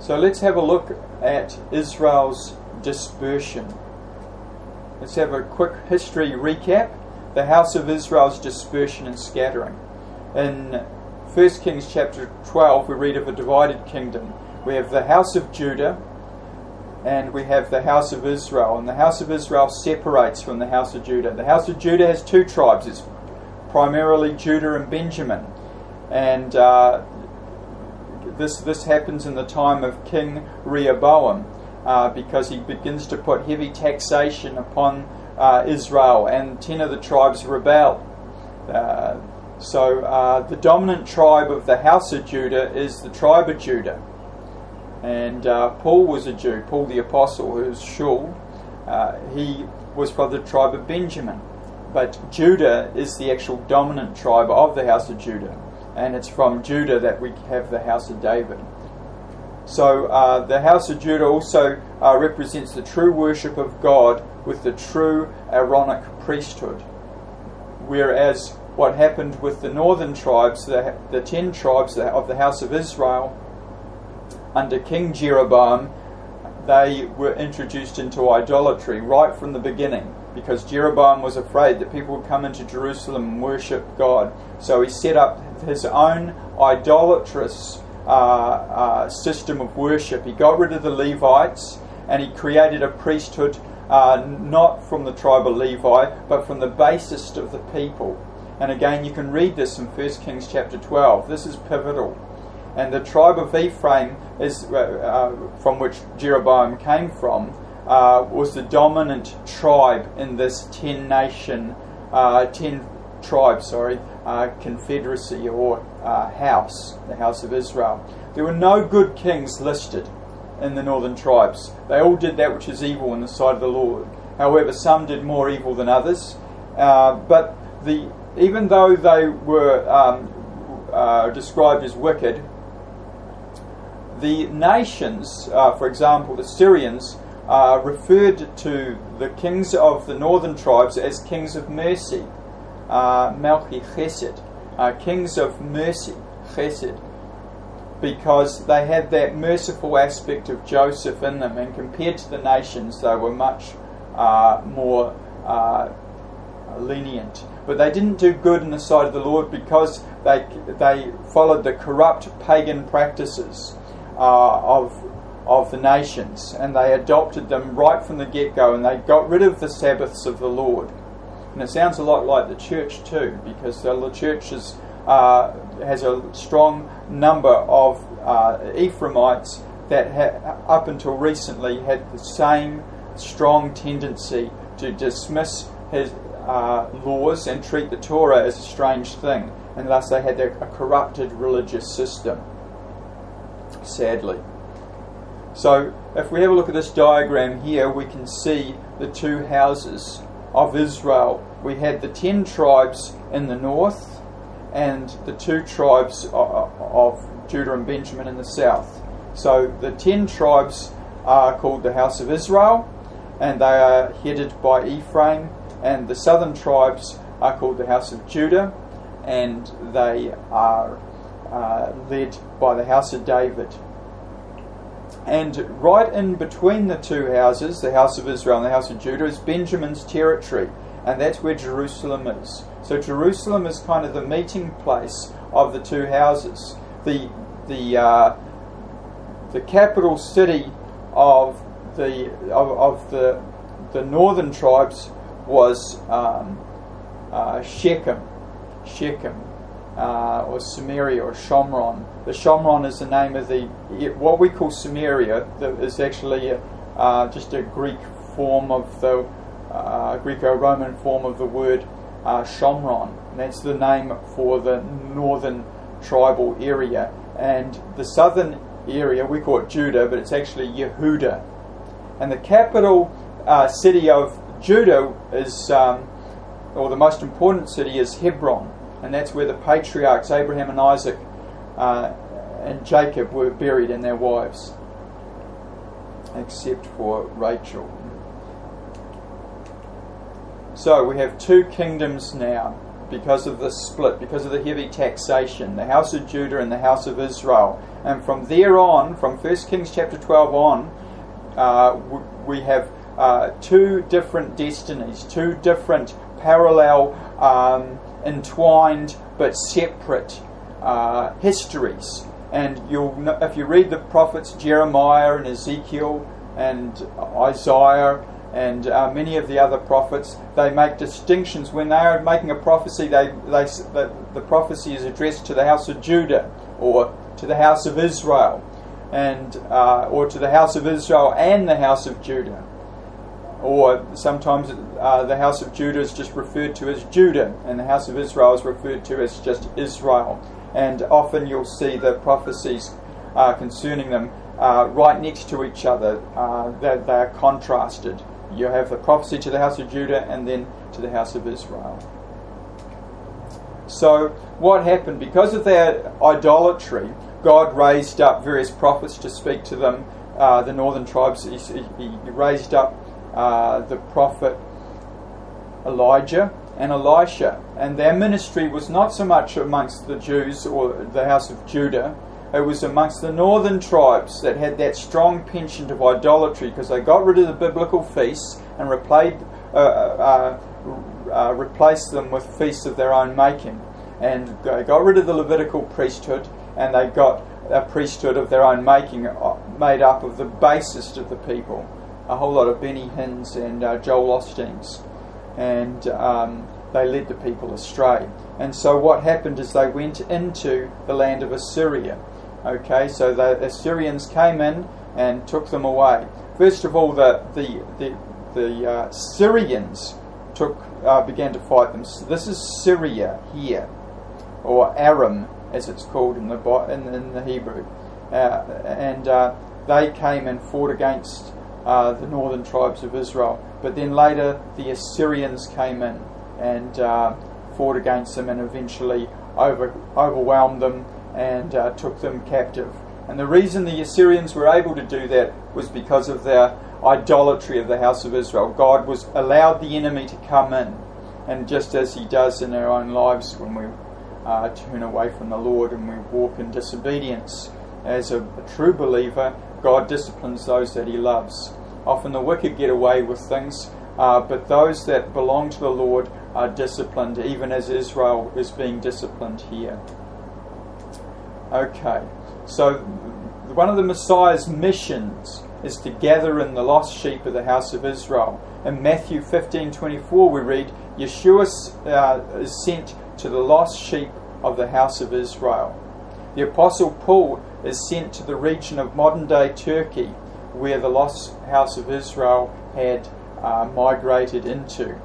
So let's have a look at Israel's dispersion. Let's have a quick history recap. The house of Israel's dispersion and scattering. In 1 Kings chapter 12 we read of a divided kingdom. We have the house of Judah and we have the house of Israel. And the house of Israel separates from the house of Judah. The house of Judah has two tribes. It's primarily Judah and Benjamin. And this happens in the time of King Rehoboam. Because he begins to put heavy taxation upon Israel, and 10 of the tribes rebel. So the dominant tribe of the house of Judah is the tribe of Judah. And Paul was a Jew, Paul the Apostle, who was Shul. He was from the tribe of Benjamin. But Judah is the actual dominant tribe of the house of Judah. And it's from Judah that we have the house of David. So the house of Judah also represents the true worship of God with the true Aaronic priesthood. Whereas what happened with the northern tribes, the 10 tribes of the house of Israel, under King Jeroboam, they were introduced into idolatry right from the beginning, because Jeroboam was afraid that people would come into Jerusalem and worship God. So he set up his own idolatrous system of worship. He got rid of the Levites and he created a priesthood not from the tribe of Levi but from the basest of the people. And again you can read this in 1 Kings chapter 12. This is pivotal. And the tribe of Ephraim, is from which Jeroboam came from, was the dominant tribe in this 10 tribe confederacy or house, the house of Israel. There were no good kings listed in the northern tribes. They all did that which is evil in the sight of the Lord. However, some did more evil than others. But even though they were described as wicked, the nations, for example, the Assyrians, referred to the kings of the northern tribes as kings of mercy, Malchi Chesed, kings of mercy, Chesed, because they had that merciful aspect of Joseph in them, and compared to the nations they were much more lenient. But they didn't do good in the sight of the Lord because they followed the corrupt pagan practices of the nations, and they adopted them right from the get-go, and they got rid of the Sabbaths of the Lord. And it sounds a lot like the church too, because the church has a strong number of Ephraimites that up until recently had the same strong tendency to dismiss his laws and treat the Torah as a strange thing, and thus they had a corrupted religious system, sadly. So if we have a look at this diagram here, we can see the two houses of Israel. We had the 10 tribes in the north and the 2 tribes of Judah and Benjamin in the south. So the 10 tribes are called the house of Israel, and they are headed by Ephraim, and the southern tribes are called the house of Judah, and they are led by the house of David. And right in between the two houses, the house of Israel and the house of Judah, is Benjamin's territory, and that's where Jerusalem is. So Jerusalem is kind of the meeting place of the two houses. The capital city of the northern tribes was Shechem, or Samaria, or Shomron. The Shomron is the name of what we call Samaria. That is actually just a Greek form of the Greco-Roman form of the word Shomron. And that's the name for the northern tribal area. And the southern area, we call it Judah, but it's actually Yehuda. And the capital city of Judah is, or the most important city, is Hebron. And that's where the patriarchs Abraham and Isaac and Jacob were buried, and their wives, except for Rachel. So we have two kingdoms now. because of the split, because of the heavy taxation, the house of Judah and the house of Israel. And from there on, from 1 Kings chapter 12 on, we have two different destinies, two different parallel, entwined but separate histories. And if you read the prophets Jeremiah and Ezekiel and Isaiah and many of the other prophets, they make distinctions. When they are making a prophecy, the prophecy is addressed to the house of Judah or to the house of Israel, and or to the house of Israel and the house of Judah. Or sometimes the house of Judah is just referred to as Judah, and the house of Israel is referred to as just Israel. And often you'll see the prophecies concerning them right next to each other. They are contrasted. You have the prophecy to the house of Judah and then to the house of Israel. So what happened? Because of their idolatry, God raised up various prophets to speak to them, the northern tribes. He raised up the prophet Elijah and Elisha, and their ministry was not so much amongst the Jews or the house of Judah. It was amongst the northern tribes that had that strong penchant of idolatry, because they got rid of the biblical feasts and replaced them with feasts of their own making. And they got rid of the Levitical priesthood, and they got a priesthood of their own making, made up of the basest of the people, a whole lot of Benny Hinns and Joel Osteens. And they led the people astray. And so what happened is they went into the land of Assyria. Okay, so the Assyrians came in and took them away. First of all, the Syrians began to fight them. So this is Syria here, or Aram as it's called in the Hebrew, and they came and fought against the northern tribes of Israel. But then later the Assyrians came in and fought against them and eventually overwhelmed them and took them captive. And the reason the Assyrians were able to do that was because of their idolatry of the house of Israel. God allowed the enemy to come in, and just as he does in our own lives when we turn away from the Lord and we walk in disobedience, as a true believer, God disciplines those that he loves. Often the wicked get away with things, but those that belong to the Lord are disciplined, even as Israel is being disciplined here. Okay, so one of the Messiah's missions is to gather in the lost sheep of the house of Israel. In Matthew 15:24 we read, Yeshua is sent to the lost sheep of the house of Israel. The Apostle Paul is sent to the region of modern-day Turkey, where the lost house of Israel had migrated into.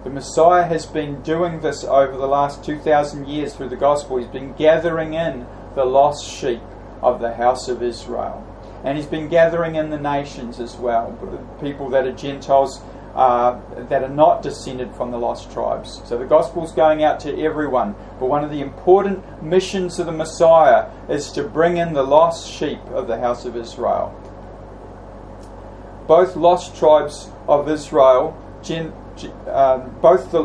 The Messiah has been doing this over the last 2,000 years through the gospel. He's been gathering in the lost sheep of the house of Israel. And he's been gathering in the nations as well, people that are Gentiles, that are not descended from the lost tribes. So the gospel's going out to everyone. But one of the important missions of the Messiah is to bring in the lost sheep of the house of Israel. Both lost tribes of Israel,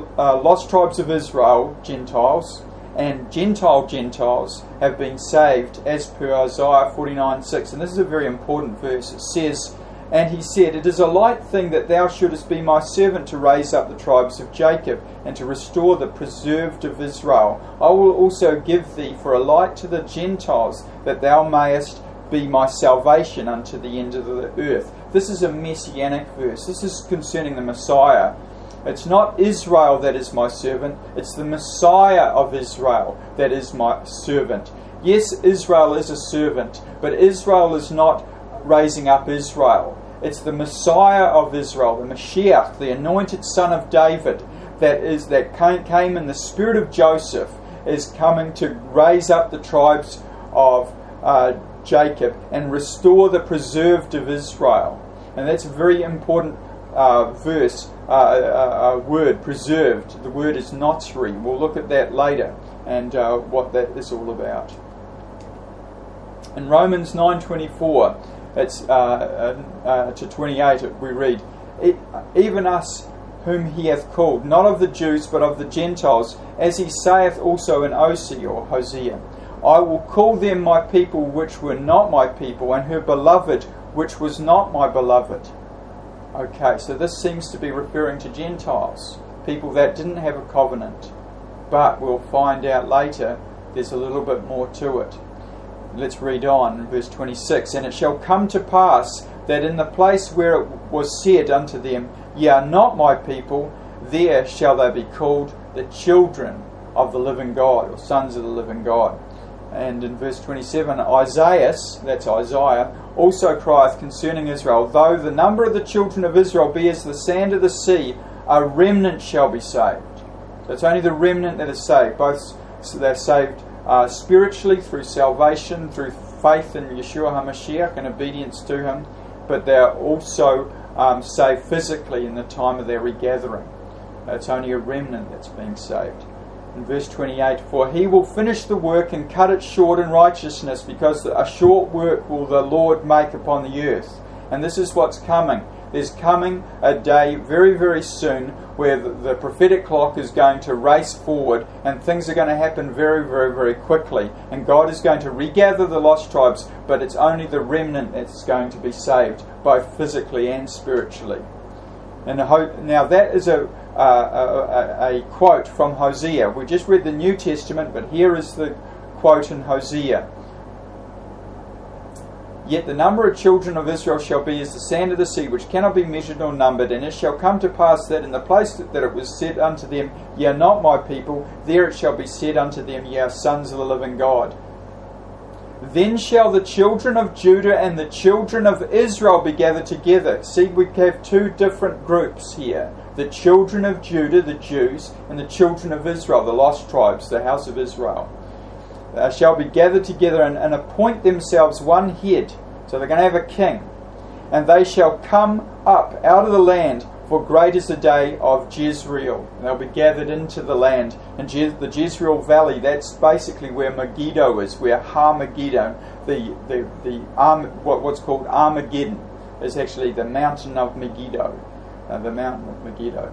lost tribes of Israel, Gentiles, and Gentiles have been saved as per Isaiah 49:6. And this is a very important verse. It says, And he said, It is a light thing that thou shouldest be my servant to raise up the tribes of Jacob and to restore the preserved of Israel. I will also give thee for a light to the Gentiles, that thou mayest be my salvation unto the end of the earth. This is a messianic verse. This is concerning the Messiah. It's not Israel that is my servant. It's the Messiah of Israel that is my servant. Yes, Israel is a servant, but Israel is not raising up Israel. It's the Messiah of Israel, the Mashiach, the anointed son of David, that came in the spirit of Joseph, is coming to raise up the tribes of Jacob and restore the preserved of Israel. And that's a very important verse, word, preserved. The word is notzri. We'll look at that later and what that is all about. In Romans 9:24, it's to 28, we read, Even us whom he hath called, not of the Jews, but of the Gentiles, as he saith also in Hosea. I will call them my people which were not my people, and her beloved which was not my beloved. Okay, so this seems to be referring to Gentiles, people that didn't have a covenant. But we'll find out later there's a little bit more to it. Let's read on in verse 26. And it shall come to pass that in the place where it was said unto them, Ye are not my people, there shall they be called the children of the living God, or sons of the living God. And in verse 27, Isaiah, that's Isaiah, also crieth concerning Israel, though the number of the children of Israel be as the sand of the sea, a remnant shall be saved. So it's only the remnant that is saved. Both they're saved spiritually through salvation, through faith in Yeshua HaMashiach and obedience to Him, but they're also saved physically in the time of their regathering. It's only a remnant that's being saved. In verse 28, for he will finish the work and cut it short in righteousness, because a short work will the Lord make upon the earth. And this is what's coming. There's coming a day very, very soon where the prophetic clock is going to race forward, and things are going to happen very, very, very quickly. And God is going to regather the lost tribes, but it's only the remnant that's going to be saved, both physically and spiritually. And now that is a quote from Hosea. We just read the New Testament, but here is the quote in Hosea. Yet the number of children of Israel shall be as the sand of the sea, which cannot be measured nor numbered. And it shall come to pass that in the place that it was said unto them, Ye are not my people, there it shall be said unto them, Ye are sons of the living God. Then shall the children of Judah and the children of Israel be gathered together. See, we have two different groups here. The children of Judah, the Jews, and the children of Israel, the lost tribes, the house of Israel. Shall be gathered together and appoint themselves one head. So they're going to have a king. And they shall come up out of the land, for great is the day of Jezreel. And they'll be gathered into the land. And the Jezreel Valley, that's basically where Megiddo is, where Har-Megiddo, what's called Armageddon, is actually the mountain of Megiddo. The mountain of Megiddo.